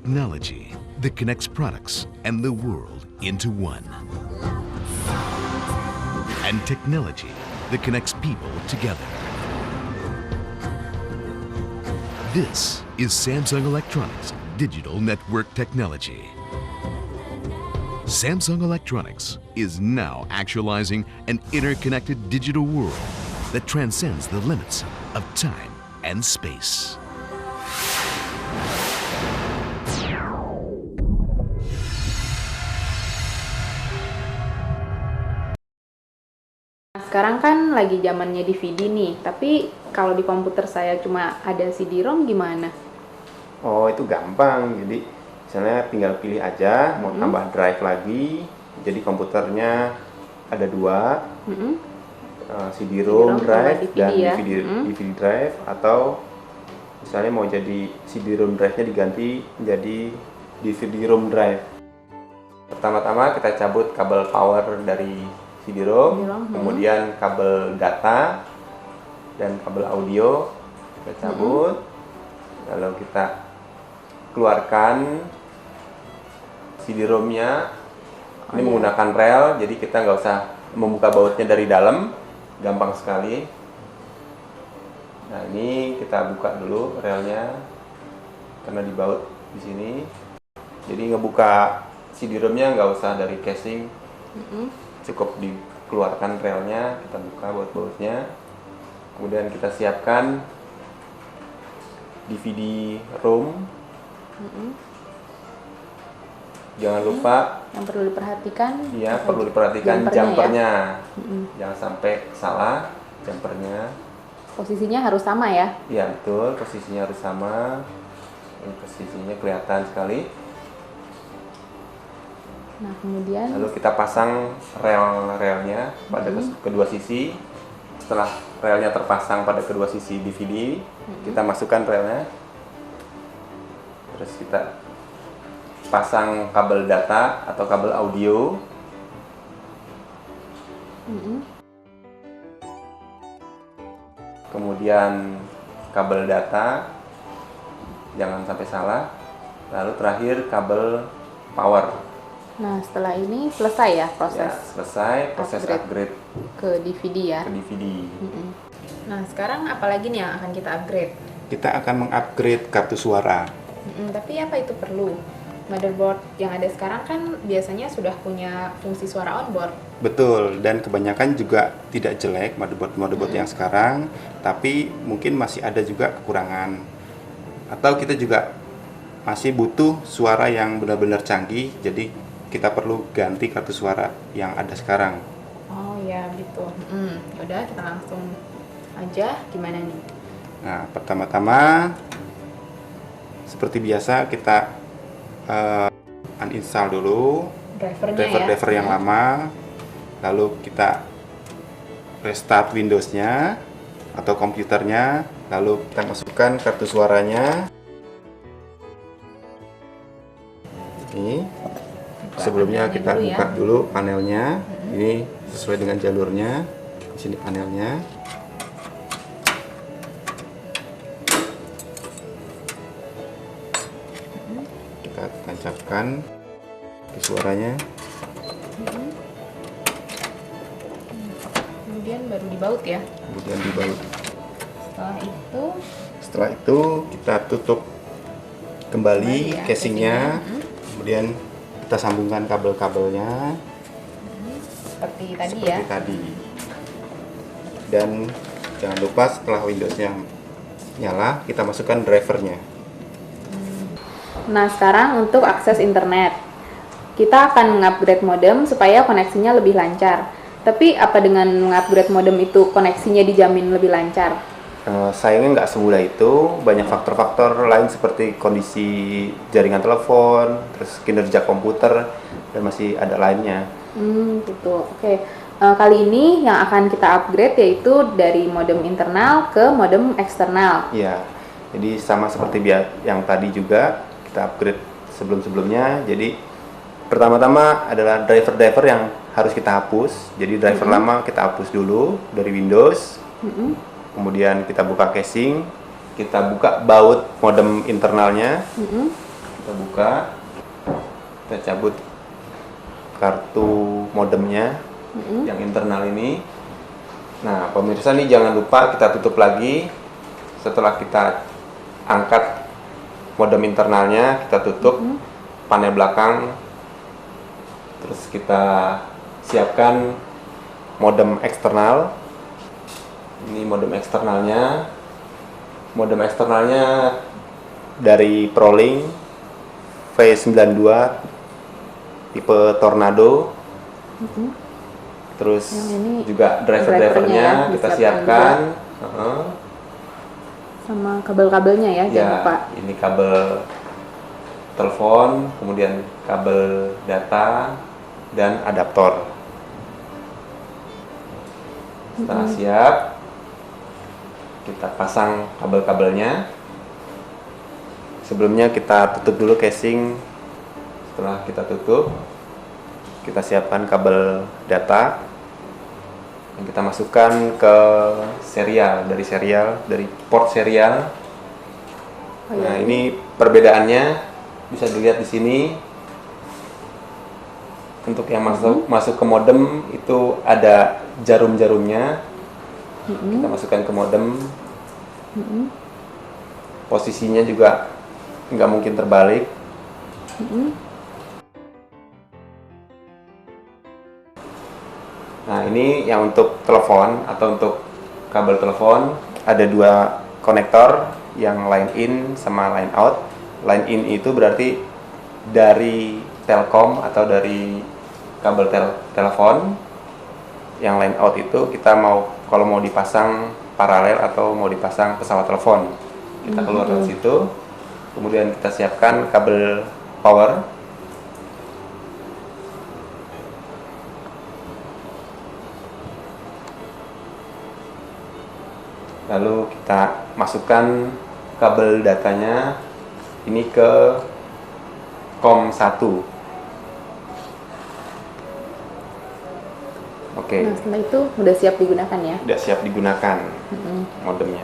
Technology that connects products and the world into one. And technology that connects people together. This is Samsung Electronics Digital Network Technology. Samsung Electronics is now actualizing an interconnected digital world that transcends the limits of time and space. Sekarang kan lagi zamannya DVD nih, tapi kalau di komputer saya cuma ada CD-ROM gimana? Oh, itu gampang. Jadi misalnya tinggal pilih aja mau tambah drive lagi. Jadi komputernya ada dua, CD-ROM drive DVD dan ya? DVD drive, atau misalnya mau jadi CD-ROM drive-nya diganti menjadi DVD-ROM drive. Pertama-tama kita cabut kabel power dari CD-ROM, kemudian kabel data dan kabel audio kita cabut, lalu kita keluarkan CD-ROM-nya. Ini menggunakan rel, jadi kita nggak usah membuka bautnya dari dalam, gampang sekali. Nah, ini kita buka dulu relnya karena dibaut di sini. Jadi ngebuka CD-ROM-nya nggak usah dari casing, cukup dikeluarkan relnya, kita buka baut-bautnya. Kemudian kita siapkan DVD ROM. Jangan lupa Yang perlu diperhatikan? ya, perlu diperhatikan jumpernya. Ya? Jangan sampai salah jumpernya. Posisinya harus sama ya? Ya betul, posisinya harus sama. Ini posisinya kelihatan sekali. Nah, kemudian Lalu kita pasang rel-relnya pada kedua sisi. Setelah relnya terpasang pada kedua sisi DVD, kita masukkan relnya. Terus kita pasang kabel data atau kabel audio. Kemudian kabel data, jangan sampai salah. Lalu terakhir kabel power. Nah, setelah ini selesai ya proses Ya, selesai proses upgrade ke DVD ya? ke DVD. Nah, sekarang apalagi nih yang akan kita upgrade? Kita akan mengupgrade kartu suara. Tapi apa itu perlu? Motherboard yang ada sekarang kan biasanya sudah punya fungsi suara onboard. Betul, dan kebanyakan juga tidak jelek motherboard yang sekarang, tapi mungkin masih ada juga kekurangan. Atau kita juga masih butuh suara yang benar-benar canggih, jadi kita perlu ganti kartu suara yang ada sekarang. Oh ya, gitu. Udah, kita langsung aja. Gimana nih? Nah, pertama-tama seperti biasa kita uninstall dulu driver yang lama, lalu kita restart Windows-nya atau komputernya, lalu kita masukkan kartu suaranya. Ini sebelumnya kita buka dulu panelnya. Ini sesuai dengan jalurnya. Di sini panelnya. Kita tancapkan ke suaranya. Kemudian baru dibaut ya. Kemudian dibaut. Setelah itu kita tutup kembali casingnya. Kemudian kita sambungkan kabel-kabelnya seperti tadi seperti ya. tadi. Dan jangan lupa setelah Windows-nya nyala, kita masukkan drivernya. Nah, sekarang untuk akses internet. Kita akan mengupgrade modem supaya koneksinya lebih lancar. Tapi apa dengan mengupgrade modem itu koneksinya dijamin lebih lancar? Sayangnya nggak semudah itu, banyak faktor-faktor lain seperti kondisi jaringan telepon, terus kinerja komputer, dan masih ada lainnya. Gitu. Oke. Kali ini yang akan kita upgrade yaitu dari modem internal ke modem eksternal. Iya, jadi sama seperti yang tadi juga kita upgrade sebelum-sebelumnya. Jadi pertama-tama adalah driver-driver yang harus kita hapus. Jadi driver lama kita hapus dulu dari Windows. Kemudian kita buka casing, kita buka baut modem internalnya, Kita buka, kita cabut kartu modemnya yang internal ini. Nah, pemirsa nih jangan lupa kita tutup lagi. Setelah kita angkat modem internalnya, kita tutup panel belakang. Terus kita siapkan modem eksternal. Ini modem eksternalnya. Modem eksternalnya dari Prolink V92 tipe Tornado. Terus Yang ini juga drivernya driver-drivernya ya, kita disiapkan siapkan. Sama kabel-kabelnya ya, jangan lupa. Ini kabel telepon, kemudian kabel data dan adaptor. Setelah siap, kita pasang kabel-kabelnya. Sebelumnya kita tutup dulu casing. Setelah kita tutup, kita siapkan kabel data yang kita masukkan ke dari port serial. Nah, ini perbedaannya bisa dilihat di sini. Untuk yang masuk ke modem itu ada jarum-jarumnya. Kita masukkan ke modem. Posisinya juga nggak mungkin terbalik. Nah, ini yang untuk telepon atau untuk kabel telepon ada 2 konektor, yang line in sama line out. Line in itu berarti dari Telkom atau dari kabel telepon. Yang line out itu kita kalau mau dipasang paralel atau mau dipasang pesawat telepon. Kita keluar dari situ. Kemudian kita siapkan kabel power. Lalu kita masukkan kabel datanya ini ke COM 1. Oke. Nah, setelah itu udah siap digunakan ya. Udah siap digunakan modemnya.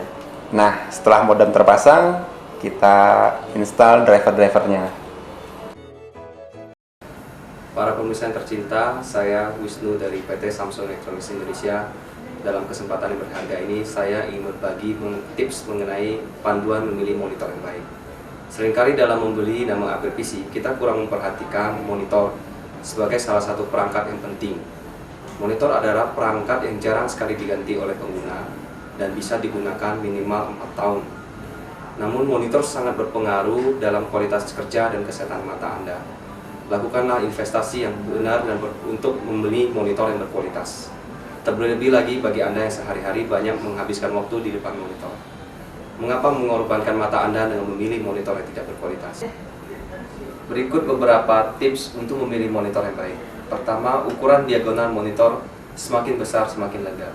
Nah, setelah modem terpasang, kita install driver-drivernya. Para pemirsa yang tercinta, saya Wisnu dari PT Samsung Electronics Indonesia. Dalam kesempatan yang berharga ini, saya ingin berbagi tips mengenai panduan memilih monitor yang baik. Seringkali dalam membeli dan mengupgrade PC, kita kurang memperhatikan monitor sebagai salah satu perangkat yang penting. Monitor adalah perangkat yang jarang sekali diganti oleh pengguna dan bisa digunakan minimal 4 tahun. Namun monitor sangat berpengaruh dalam kualitas kerja dan kesehatan mata Anda. Lakukanlah investasi yang benar dan untuk membeli monitor yang berkualitas. Terlebih lagi bagi Anda yang sehari-hari banyak menghabiskan waktu di depan monitor. Mengapa mengorbankan mata Anda dengan memilih monitor yang tidak berkualitas? Berikut beberapa tips untuk memilih monitor yang baik. Pertama, ukuran diagonal monitor semakin besar semakin lega.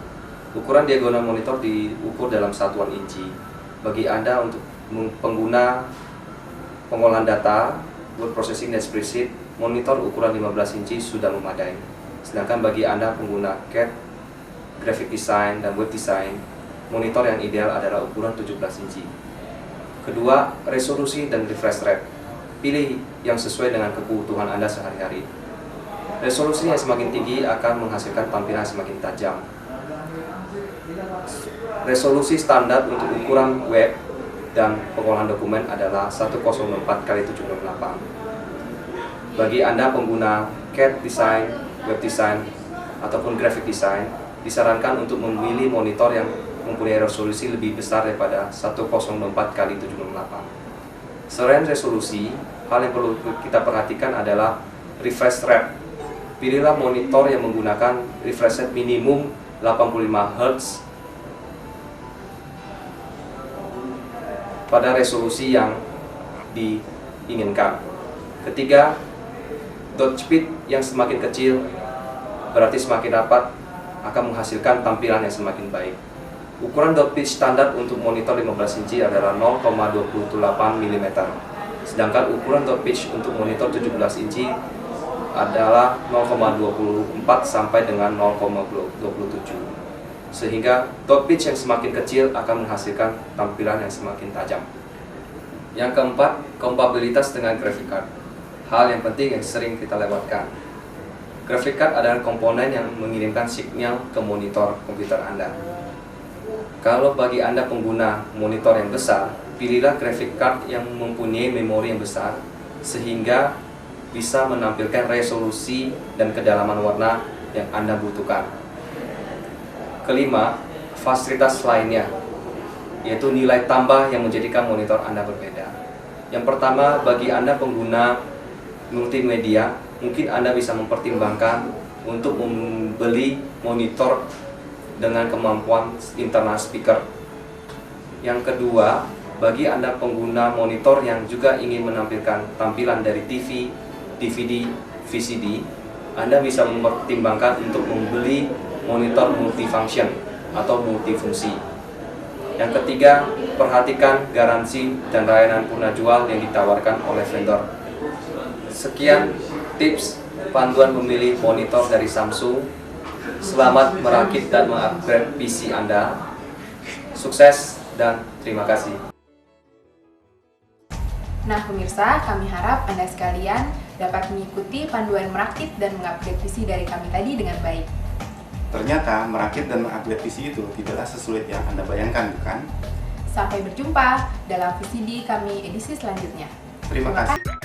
Ukuran diagonal monitor diukur dalam satuan inci. Bagi Anda untuk pengguna pengolahan data, word processing dan spreadsheet, monitor ukuran 15 inci sudah memadai. Sedangkan bagi Anda pengguna CAD, graphic design, dan web design, monitor yang ideal adalah ukuran 17 inci. Kedua, resolusi dan refresh rate. Pilih yang sesuai dengan kebutuhan Anda sehari-hari. Resolusi yang semakin tinggi akan menghasilkan tampilan semakin tajam. Resolusi standar untuk ukuran web dan pengolahan dokumen adalah 1024x768. Bagi Anda pengguna CAD design, web design, ataupun graphic design, disarankan untuk memilih monitor yang mempunyai resolusi lebih besar daripada 1024x768. Selain resolusi, hal yang perlu kita perhatikan adalah refresh rate. Pilihlah monitor yang menggunakan refresh rate minimum 85 Hz pada resolusi yang diinginkan. Ketiga, dot speed yang semakin kecil berarti semakin rapat akan menghasilkan tampilan yang semakin baik. Ukuran dot pitch standar untuk monitor 15 inci adalah 0,28 mm. Sedangkan ukuran dot pitch untuk monitor 17 inci adalah 0,24 sampai dengan 0,27. Sehingga dot pitch yang semakin kecil akan menghasilkan tampilan yang semakin tajam. Yang keempat, kompatibilitas dengan graphic card. Hal yang penting yang sering kita lewatkan. Graphic card adalah komponen yang mengirimkan sinyal ke monitor komputer Anda. Kalau bagi Anda pengguna monitor yang besar, pilihlah graphic card yang mempunyai memori yang besar sehingga bisa menampilkan resolusi dan kedalaman warna yang Anda butuhkan. Kelima, fasilitas lainnya, yaitu nilai tambah yang menjadikan monitor Anda berbeda. Yang pertama, bagi Anda pengguna multimedia, mungkin Anda bisa mempertimbangkan untuk membeli monitor dengan kemampuan internal speaker. Yang kedua, bagi Anda pengguna monitor yang juga ingin menampilkan tampilan dari TV, DVD, VCD, Anda bisa mempertimbangkan untuk membeli monitor multifunction atau multifungsi. Yang ketiga, perhatikan garansi dan layanan purna jual yang ditawarkan oleh vendor. Sekian tips panduan memilih monitor dari Samsung. Selamat merakit dan mengupgrade PC Anda. Sukses dan terima kasih. Nah pemirsa, kami harap Anda sekalian dapat mengikuti panduan merakit dan mengupgrade PC dari kami tadi dengan baik. Ternyata merakit dan mengupgrade PC itu tidaklah sesulit yang Anda bayangkan, bukan? Sampai berjumpa dalam VCD kami edisi selanjutnya. Terima kasih.